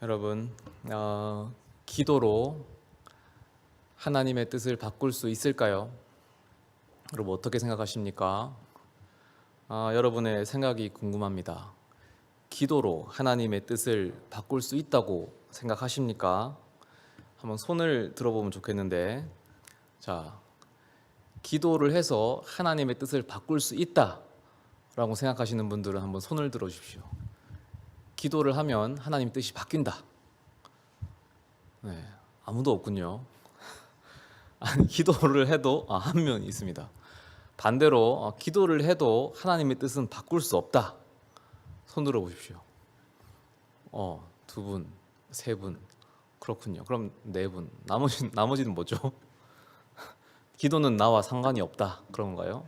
여러분, 기도로 하나님의 뜻을 바꿀 수 있을까요? 여러분 어떻게 생각하십니까? 여러분의 생각이 궁금합니다. 기도로 하나님의 뜻을 바꿀 수 있다고 생각하십니까? 한번 손을 들어보면 좋겠는데, 자, 기도를 해서 하나님의 뜻을 바꿀 수 있다라고 생각하시는 분들은 한번 손을 들어 주십시오. 기도를 하면 하나님 뜻이 바뀐다. 네, 아무도 없군요. 아니, 기도를 해도 한 명 있습니다. 반대로 기도를 해도 하나님의 뜻은 바꿀 수 없다. 손 들어 보십시오. 두 분, 세 분, 그렇군요. 그럼 네 분, 나머지는 뭐죠? 기도는 나와 상관이 없다. 그런 건가요?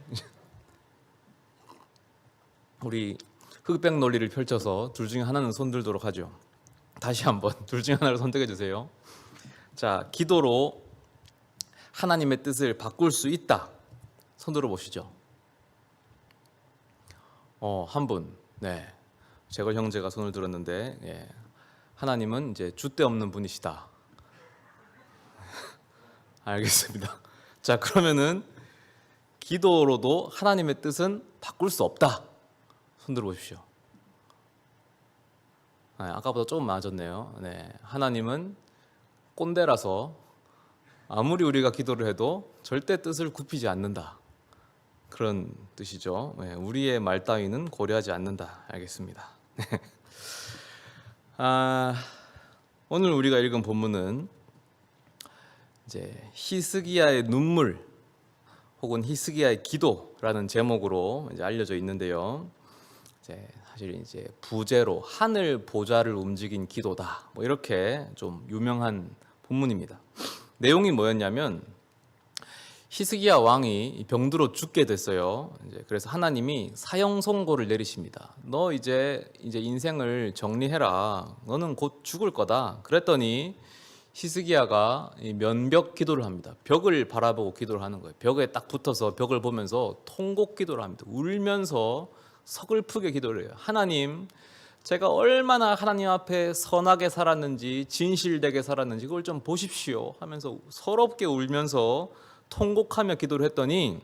우리 흑백 논리를 펼쳐서 둘 중에 하나는 손 들도록 하죠. 다시 한번 둘 중에 하나를 선택해 주세요. 자, 기도로 하나님의 뜻을 바꿀 수 있다. 손 들어 보시죠. 한 분. 네. 재걸 형제가 손을 들었는데, 예. 하나님은 이제 줏대 없는 분이시다. 알겠습니다. 자, 그러면은 기도로도 하나님의 뜻은 바꿀 수 없다. 손 들어 보십시오. 네, 아까보다 조금 많아졌네요. 네. 하나님은 꼰대라서 아무리 우리가 기도를 해도 절대 뜻을 굽히지 않는다. 그런 뜻이죠. 네, 우리의 말 따위는 고려하지 않는다. 알겠습니다. 오늘 우리가 읽은 본문은 이제 히스기야의 눈물 혹은 히스기야의 기도라는 제목으로 이제 알려져 있는데요. 사실 이제 부제로 하늘 보좌를 움직인 기도다. 뭐 이렇게 좀 유명한 본문입니다. 내용이 뭐였냐면 히스기야 왕이 병들어 죽게 됐어요. 그래서 하나님이 사형 선고를 내리십니다. 너 이제 인생을 정리해라. 너는 곧 죽을 거다. 그랬더니 히스기야가 면벽 기도를 합니다. 벽을 바라보고 기도를 하는 거예요. 벽에 딱 붙어서 벽을 보면서 통곡 기도를 합니다. 울면서 서글프게 기도를 해요. 하나님, 제가 얼마나 하나님 앞에 선하게 살았는지 진실되게 살았는지 그걸 좀 보십시오 하면서 서럽게 울면서 통곡하며 기도를 했더니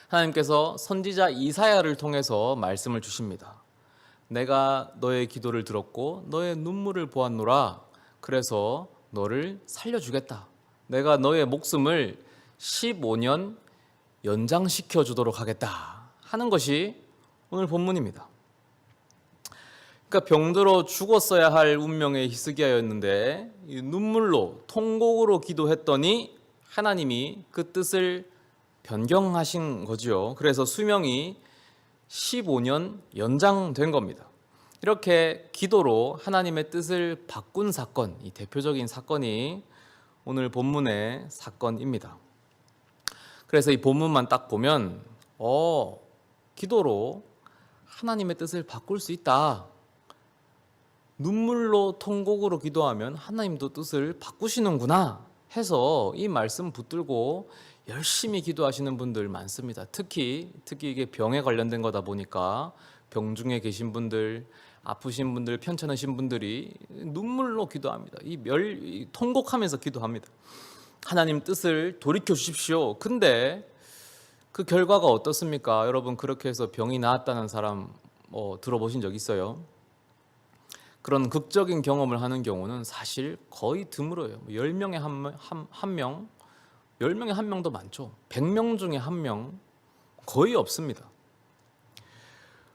하나님께서 선지자 이사야를 통해서 말씀을 주십니다. 내가 너의 기도를 들었고 너의 눈물을 보았노라. 그래서 너를 살려주겠다. 내가 너의 목숨을 15년 연장시켜 주도록 하겠다 하는 것이 오늘 본문입니다. 그러니까 병들어 죽었어야 할 운명의 히스기야였는데 눈물로 통곡으로 기도했더니 하나님이 그 뜻을 변경하신 거지요. 그래서 수명이 15년 연장된 겁니다. 이렇게 기도로 하나님의 뜻을 바꾼 사건, 이 대표적인 사건이 오늘 본문의 사건입니다. 그래서 이 본문만 딱 보면 기도로 하나님의 뜻을 바꿀 수 있다. 눈물로 통곡으로 기도하면 하나님도 뜻을 바꾸시는구나 해서 이 말씀 붙들고 열심히 기도하시는 분들 많습니다. 특히 이게 병에 관련된 거다 보니까 병중에 계신 분들, 아프신 분들, 편찮으신 분들이 눈물로 기도합니다. 통곡하면서 기도합니다. 하나님 뜻을 돌이켜 주십시오. 근데 그 결과가 어떻습니까? 여러분, 그렇게 해서 병이 나았다는 사람 들어보신 적 있어요? 그런 극적인 경험을 하는 경우는 사실 거의 드물어요. 10명에 한 명, 10명에 한 명도 많죠. 100명 중에 한 명, 거의 없습니다.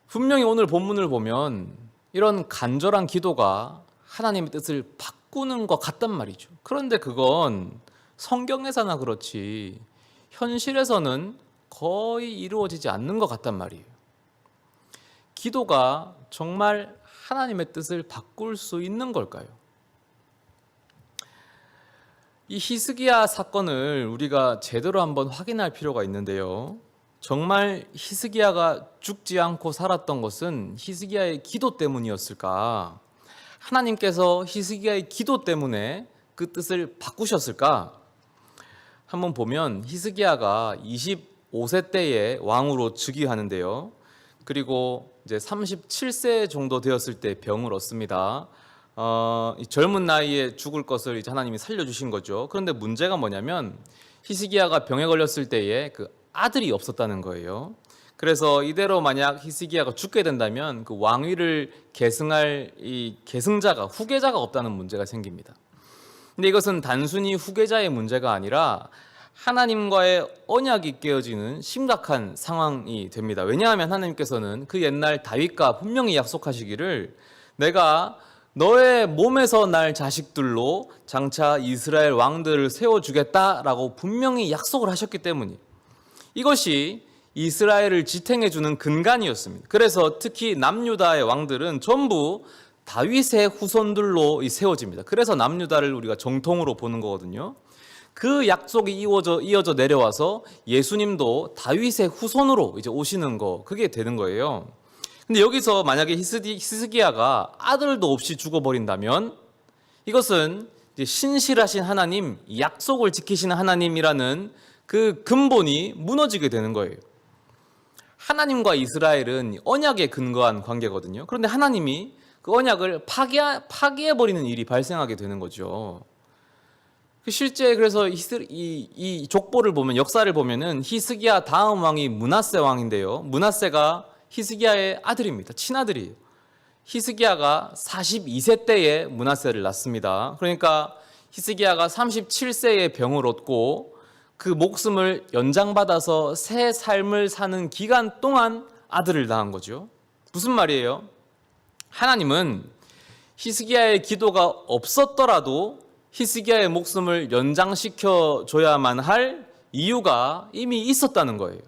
분명히 오늘 본문을 보면 이런 간절한 기도가 하나님의 뜻을 바꾸는 것 같단 말이죠. 그런데 그건 성경에서나 그렇지 현실에서는 거의 이루어지지 않는 것 같단 말이에요. 기도가 정말 하나님의 뜻을 바꿀 수 있는 걸까요? 이 히스기야 사건을 우리가 제대로 한번 확인할 필요가 있는데요. 정말 히스기야가 죽지 않고 살았던 것은 히스기야의 기도 때문이었을까? 하나님께서 히스기야의 기도 때문에 그 뜻을 바꾸셨을까? 한번 보면 히스기야가 25세 때에 왕으로 즉위하는데요. 그리고 이제 37세 정도 되었을 때 병을 얻습니다. 이 젊은 나이에 죽을 것을 이제 하나님이 살려주신 거죠. 그런데 문제가 뭐냐면 히스기야가 병에 걸렸을 때에 그 아들이 없었다는 거예요. 그래서 이대로 만약 히스기야가 죽게 된다면 그 왕위를 계승할 이 계승자가 후계자가 없다는 문제가 생깁니다. 근데 이것은 단순히 후계자의 문제가 아니라 하나님과의 언약이 깨어지는 심각한 상황이 됩니다. 왜냐하면 하나님께서는 그 옛날 다윗과 분명히 약속하시기를 내가 너의 몸에서 날 자식들로 장차 이스라엘 왕들을 세워주겠다라고 분명히 약속을 하셨기 때문이에요. 이것이 이스라엘을 지탱해주는 근간이었습니다. 그래서 특히 남유다의 왕들은 전부 다윗의 후손들로 세워집니다. 그래서 남유다를 우리가 정통으로 보는 거거든요. 그 약속이 이어져 내려와서 예수님도 다윗의 후손으로 이제 오시는 거, 그게 되는 거예요. 근데 여기서 만약에 히스기야가 아들도 없이 죽어버린다면 이것은 이제 신실하신 하나님, 약속을 지키시는 하나님이라는 그 근본이 무너지게 되는 거예요. 하나님과 이스라엘은 언약에 근거한 관계거든요. 그런데 하나님이 그 언약을 파기해버리는 일이 발생하게 되는 거죠. 실제 그래서 이 족보를 보면, 역사를 보면은 히스기야 다음 왕이 므낫세 왕인데요. 므낫세가 히스기야의 아들입니다. 친아들이에요. 히스기야가 42세 때에 므낫세를 낳습니다. 그러니까 히스기야가 37세에 병을 얻고 그 목숨을 연장받아서 새 삶을 사는 기간 동안 아들을 낳은 거죠. 무슨 말이에요? 하나님은 히스기야의 기도가 없었더라도 히스기야의 목숨을 연장시켜 줘야만 할 이유가 이미 있었다는 거예요.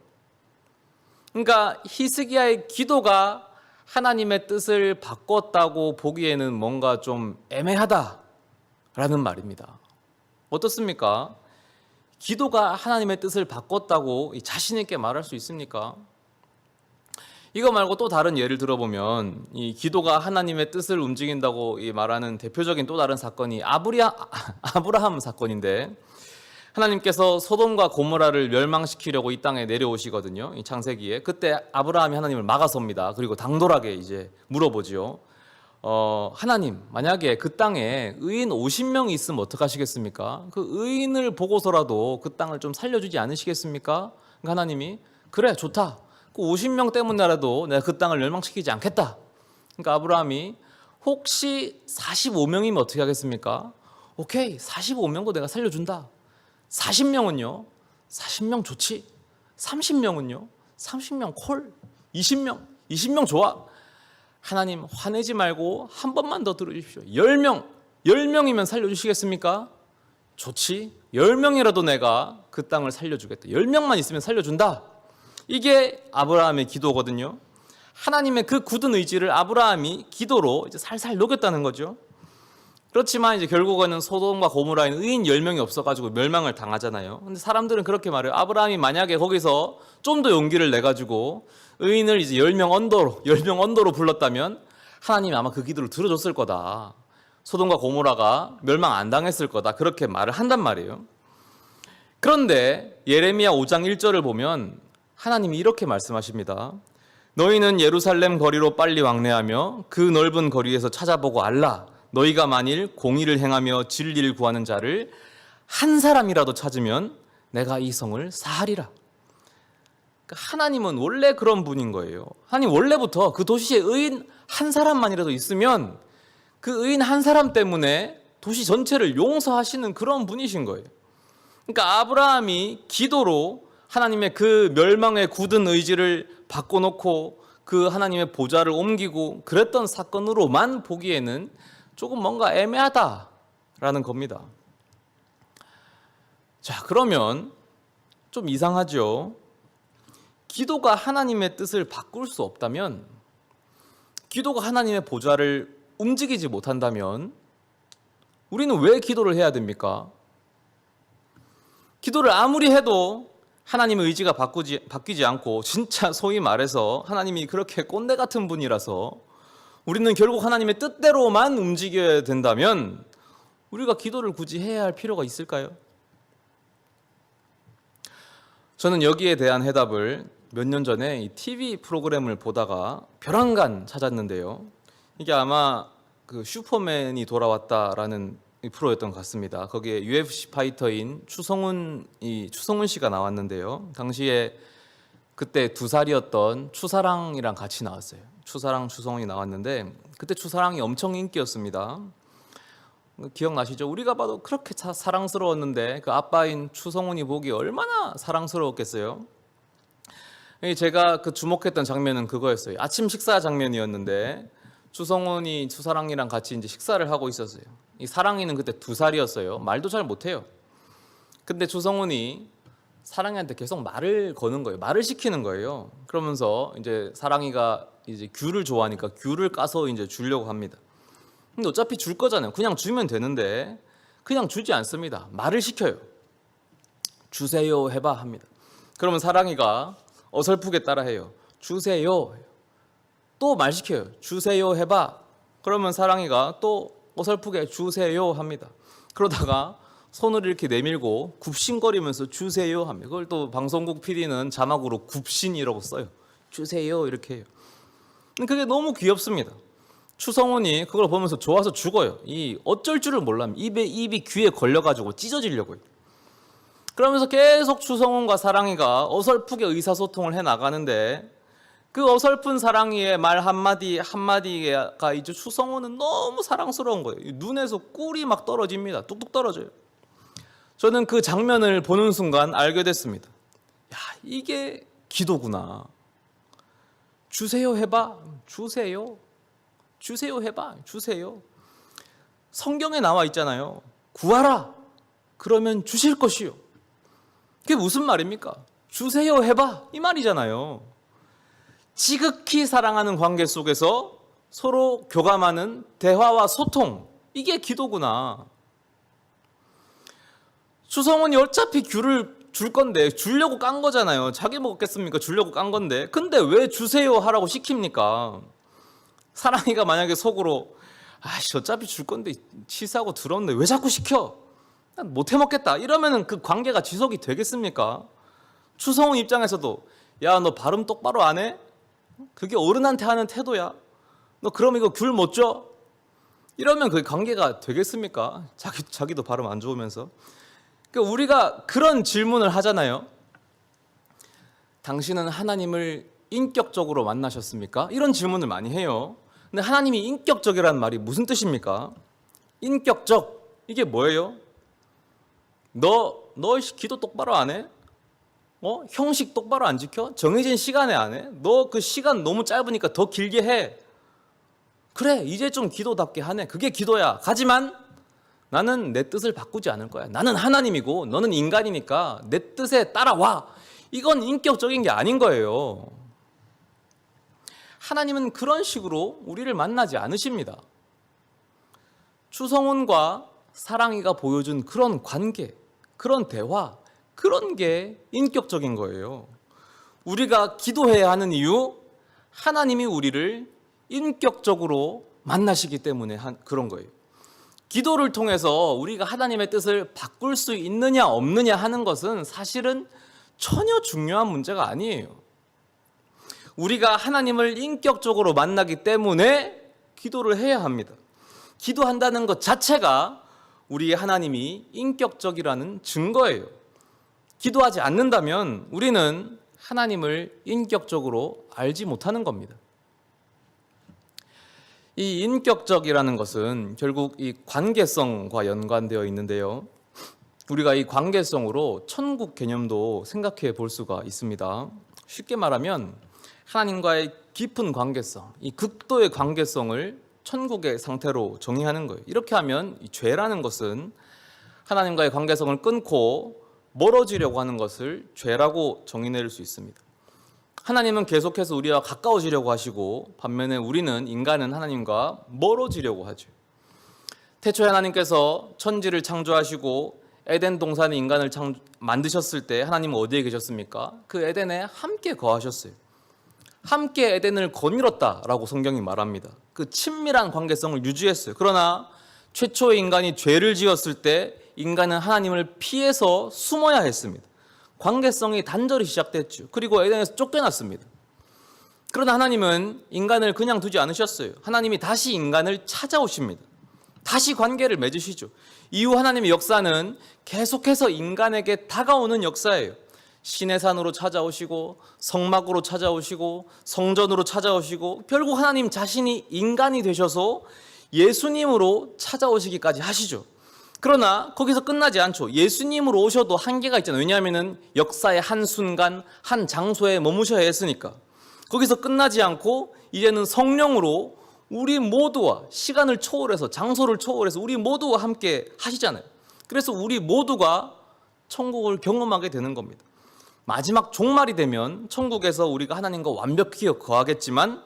그러니까 히스기야의 기도가 하나님의 뜻을 바꿨다고 보기에는 뭔가 좀 애매하다라는 말입니다. 어떻습니까? 기도가 하나님의 뜻을 바꿨다고 자신 있게 말할 수 있습니까? 이거 말고 또 다른 예를 들어보면 이 기도가 하나님의 뜻을 움직인다고 말하는 대표적인 또 다른 사건이 아브라함 사건인데, 하나님께서 소돔과 고모라를 멸망시키려고 이 땅에 내려오시거든요. 이 창세기에. 그때 아브라함이 하나님을 막아섭니다. 그리고 당돌하게 이제 물어보지요. 하나님, 만약에 그 땅에 의인 50명이 있으면 어떡하시겠습니까? 그 의인을 보고서라도 그 땅을 좀 살려주지 않으시겠습니까? 그러니까 하나님이 그래, 좋다. 그 50명 때문에라도 내가 그 땅을 멸망시키지 않겠다. 그러니까 아브라함이 혹시 45명이면 어떻게 하겠습니까? 오케이, 45명도 내가 살려준다. 40명은요? 40명 좋지. 30명은요? 30명 콜. 20명 좋아. 하나님 화내지 말고 한 번만 더 들어주십시오. 10명이면 살려주시겠습니까? 좋지. 10명이라도 내가 그 땅을 살려주겠다. 10명만 있으면 살려준다. 이게 아브라함의 기도거든요. 하나님의 그 굳은 의지를 아브라함이 기도로 이제 살살 녹였다는 거죠. 그렇지만 이제 결국에는 소돔과 고모라에는 의인 10명이 없어가지고 멸망을 당하잖아요. 근데 사람들은 그렇게 말해요. 아브라함이 만약에 거기서 좀 더 용기를 내가지고 의인을 이제 10명 언더로 불렀다면 하나님이 아마 그 기도를 들어줬을 거다. 소돔과 고모라가 멸망 안 당했을 거다. 그렇게 말을 한단 말이에요. 그런데 예레미야 5장 1절을 보면 하나님이 이렇게 말씀하십니다. 너희는 예루살렘 거리로 빨리 왕래하며 그 넓은 거리에서 찾아보고 알라. 너희가 만일 공의를 행하며 진리를 구하는 자를 한 사람이라도 찾으면 내가 이 성을 사하리라. 그러니까 하나님은 원래 그런 분인 거예요. 하나님 원래부터 그 도시에 의인 한 사람만이라도 있으면 그 의인 한 사람 때문에 도시 전체를 용서하시는 그런 분이신 거예요. 그러니까 아브라함이 기도로 하나님의 그 멸망의 굳은 의지를 바꿔놓고 그 하나님의 보좌를 옮기고 그랬던 사건으로만 보기에는 조금 뭔가 애매하다라는 겁니다. 자, 그러면 좀 이상하죠. 기도가 하나님의 뜻을 바꿀 수 없다면, 기도가 하나님의 보좌를 움직이지 못한다면 우리는 왜 기도를 해야 됩니까? 기도를 아무리 해도 하나님의 의지가 바뀌지 않고, 진짜 소위 말해서 하나님이 그렇게 꼰대 같은 분이라서 우리는 결국 하나님의 뜻대로만 움직여야 된다면 우리가 기도를 굳이 해야 할 필요가 있을까요? 저는 여기에 대한 해답을 몇 년 전에 이 TV 프로그램을 보다가 벼랑간 찾았는데요. 이게 아마 그 슈퍼맨이 돌아왔다라는 프로였던 것 같습니다. 거기에 UFC 파이터인 추성훈 씨가 나왔는데요. 당시에 그때 2살이었던 추사랑이랑 같이 나왔어요. 추사랑, 추성훈이 나왔는데 그때 추사랑이 엄청 인기였습니다. 기억나시죠? 우리가 봐도 그렇게 사랑스러웠는데 그 아빠인 추성훈이 보기 얼마나 사랑스러웠겠어요. 제가 그 주목했던 장면은 그거였어요. 아침 식사 장면이었는데 추성훈이 추사랑이랑 같이 이제 식사를 하고 있었어요. 이 사랑이는 그때 2살이었어요. 말도 잘 못해요. 근데 추성훈이 사랑이한테 계속 말을 거는 거예요. 말을 시키는 거예요. 그러면서 이제 사랑이가 이제 귤을 좋아하니까 귤을 까서 이제 주려고 합니다. 근데 어차피 줄 거잖아요. 그냥 주면 되는데 그냥 주지 않습니다. 말을 시켜요. 주세요 해봐 합니다. 그러면 사랑이가 어설프게 따라해요. 주세요. 또 말 시켜요. 주세요 해봐. 그러면 사랑이가 또 어설프게 주세요 합니다. 그러다가 손을 이렇게 내밀고 굽신거리면서 주세요 합니다. 그걸 또 방송국 PD는 자막으로 굽신이라고 써요. 주세요 이렇게 해요. 그게 너무 귀엽습니다. 추성훈이 그걸 보면서 좋아서 죽어요. 이 어쩔 줄을 몰라. 입이 귀에 걸려가지고 찢어지려고요. 그러면서 계속 추성훈과 사랑이가 어설프게 의사소통을 해나가는데 그 어설픈 사랑이의 말 한마디가 이제 추성훈은 너무 사랑스러운 거예요. 눈에서 꿀이 막 떨어집니다. 뚝뚝 떨어져요. 저는 그 장면을 보는 순간 알게 됐습니다. 야, 이게 기도구나. 주세요 해봐. 주세요. 주세요 해봐. 주세요. 성경에 나와 있잖아요. 구하라. 그러면 주실 것이요. 그게 무슨 말입니까? 주세요 해봐. 이 말이잖아요. 지극히 사랑하는 관계 속에서 서로 교감하는 대화와 소통. 이게 기도구나. 추성훈이 어차피 귤을 줄 건데 주려고 깐 거잖아요. 자기 먹겠습니까? 주려고 깐 건데. 근데 왜 주세요 하라고 시킵니까? 사랑이가 만약에 속으로 아씨 어차피 줄 건데 치사하고 더러운데 왜 자꾸 시켜? 난 못 해먹겠다. 이러면은 그 관계가 지속이 되겠습니까? 추성훈 입장에서도 야 너 발음 똑바로 안 해? 그게 어른한테 하는 태도야. 너 그럼 이거 귤 못 줘? 이러면 그 관계가 되겠습니까? 자기도 발음 안 좋으면서. 그러니까 우리가 그런 질문을 하잖아요. 당신은 하나님을 인격적으로 만나셨습니까? 이런 질문을 많이 해요. 근데 하나님이 인격적이라는 말이 무슨 뜻입니까? 인격적 이게 뭐예요? 너 기도 똑바로 안 해? 형식 똑바로 안 지켜? 정해진 시간에 안 해? 너 그 시간 너무 짧으니까 더 길게 해. 그래 이제 좀 기도답게 하네. 그게 기도야. 하지만 나는 내 뜻을 바꾸지 않을 거야. 나는 하나님이고 너는 인간이니까 내 뜻에 따라와. 이건 인격적인 게 아닌 거예요. 하나님은 그런 식으로 우리를 만나지 않으십니다. 추성훈과 사랑이가 보여준 그런 관계, 그런 대화, 그런 게 인격적인 거예요. 우리가 기도해야 하는 이유, 하나님이 우리를 인격적으로 만나시기 때문에 그런 거예요. 기도를 통해서 우리가 하나님의 뜻을 바꿀 수 있느냐 없느냐 하는 것은 사실은 전혀 중요한 문제가 아니에요. 우리가 하나님을 인격적으로 만나기 때문에 기도를 해야 합니다. 기도한다는 것 자체가 우리 하나님이 인격적이라는 증거예요. 기도하지 않는다면 우리는 하나님을 인격적으로 알지 못하는 겁니다. 이 인격적이라는 것은 결국 이 관계성과 연관되어 있는데요. 우리가 이 관계성으로 천국 개념도 생각해 볼 수가 있습니다. 쉽게 말하면 하나님과의 깊은 관계성, 이 극도의 관계성을 천국의 상태로 정의하는 거예요. 이렇게 하면 이 죄라는 것은 하나님과의 관계성을 끊고 멀어지려고 하는 것을 죄라고 정의낼 수 있습니다. 하나님은 계속해서 우리와 가까워지려고 하시고 반면에 우리는 인간은 하나님과 멀어지려고 하죠. 태초에 하나님께서 천지를 창조하시고 에덴 동산에 인간을 만드셨을 때 하나님은 어디에 계셨습니까? 그 에덴에 함께 거하셨어요. 함께 에덴을 거닐었다라고 성경이 말합니다. 그 친밀한 관계성을 유지했어요. 그러나 최초의 인간이 죄를 지었을 때 인간은 하나님을 피해서 숨어야 했습니다. 관계성이 단절이 시작됐죠. 그리고 에덴에서 쫓겨났습니다. 그러나 하나님은 인간을 그냥 두지 않으셨어요. 하나님이 다시 인간을 찾아오십니다. 다시 관계를 맺으시죠. 이후 하나님의 역사는 계속해서 인간에게 다가오는 역사예요. 시내산으로 찾아오시고 성막으로 찾아오시고 성전으로 찾아오시고 결국 하나님 자신이 인간이 되셔서 예수님으로 찾아오시기까지 하시죠. 그러나 거기서 끝나지 않죠. 예수님으로 오셔도 한계가 있잖아요. 왜냐하면 역사의 한순간 한 장소에 머무셔야 했으니까. 거기서 끝나지 않고 이제는 성령으로 우리 모두와 시간을 초월해서 장소를 초월해서 우리 모두와 함께 하시잖아요. 그래서 우리 모두가 천국을 경험하게 되는 겁니다. 마지막 종말이 되면 천국에서 우리가 하나님과 완벽히 거하겠지만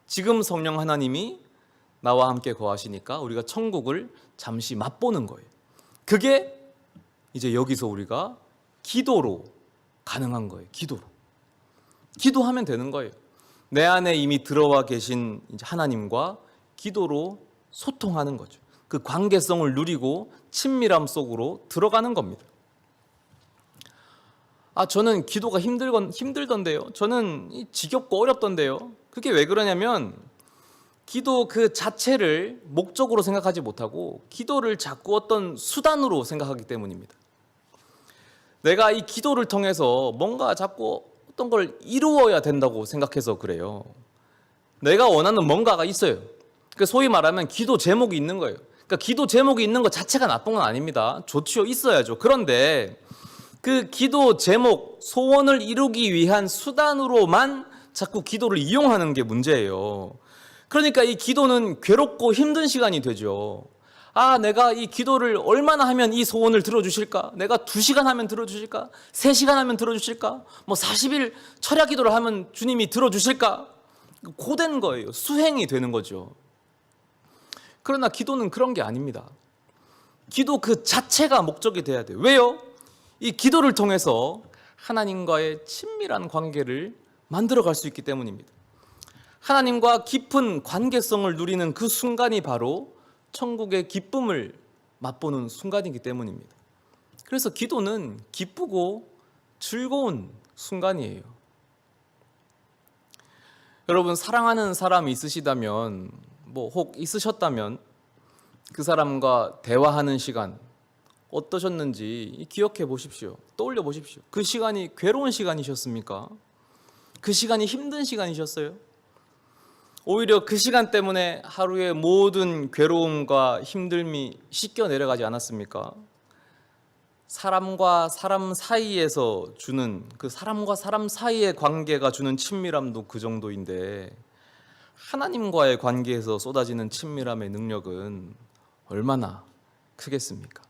지금 성령 하나님이 나와 함께 거하시니까 우리가 천국을 잠시 맛보는 거예요. 그게 이제 여기서 우리가 기도로 가능한 거예요. 기도로. 기도하면 되는 거예요. 내 안에 이미 들어와 계신 이제 하나님과 기도로 소통하는 거죠. 그 관계성을 누리고 친밀함 속으로 들어가는 겁니다. 저는 기도가 힘들던데요. 저는 지겹고 어렵던데요. 그게 왜 그러냐면 기도 그 자체를 목적으로 생각하지 못하고 기도를 자꾸 어떤 수단으로 생각하기 때문입니다. 내가 이 기도를 통해서 뭔가 자꾸 어떤 걸 이루어야 된다고 생각해서 그래요. 내가 원하는 뭔가가 있어요. 소위 말하면 기도 제목이 있는 거예요. 그러니까 기도 제목이 있는 것 자체가 나쁜 건 아닙니다. 좋지요. 있어야죠. 그런데 그 기도 제목, 소원을 이루기 위한 수단으로만 자꾸 기도를 이용하는 게 문제예요. 그러니까 이 기도는 괴롭고 힘든 시간이 되죠. 내가 이 기도를 얼마나 하면 이 소원을 들어주실까? 내가 2시간 하면 들어주실까? 3시간 하면 들어주실까? 40일 철야 기도를 하면 주님이 들어주실까? 고된 거예요. 수행이 되는 거죠. 그러나 기도는 그런 게 아닙니다. 기도 그 자체가 목적이 돼야 돼요. 왜요? 이 기도를 통해서 하나님과의 친밀한 관계를 만들어갈 수 있기 때문입니다. 하나님과 깊은 관계성을 누리는 그 순간이 바로 천국의 기쁨을 맛보는 순간이기 때문입니다. 그래서 기도는 기쁘고 즐거운 순간이에요. 여러분, 사랑하는 사람이 있으시다면, 혹 있으셨다면 그 사람과 대화하는 시간 어떠셨는지 기억해 보십시오. 떠올려 보십시오. 그 시간이 괴로운 시간이셨습니까? 그 시간이 힘든 시간이셨어요? 오히려 그 시간 때문에 하루의 모든 괴로움과 힘듦이 씻겨 내려가지 않았습니까? 사람과 사람 사이에서 주는 그 사람과 사람 사이의 관계가 주는 친밀함도 그 정도인데 하나님과의 관계에서 쏟아지는 친밀함의 능력은 얼마나 크겠습니까?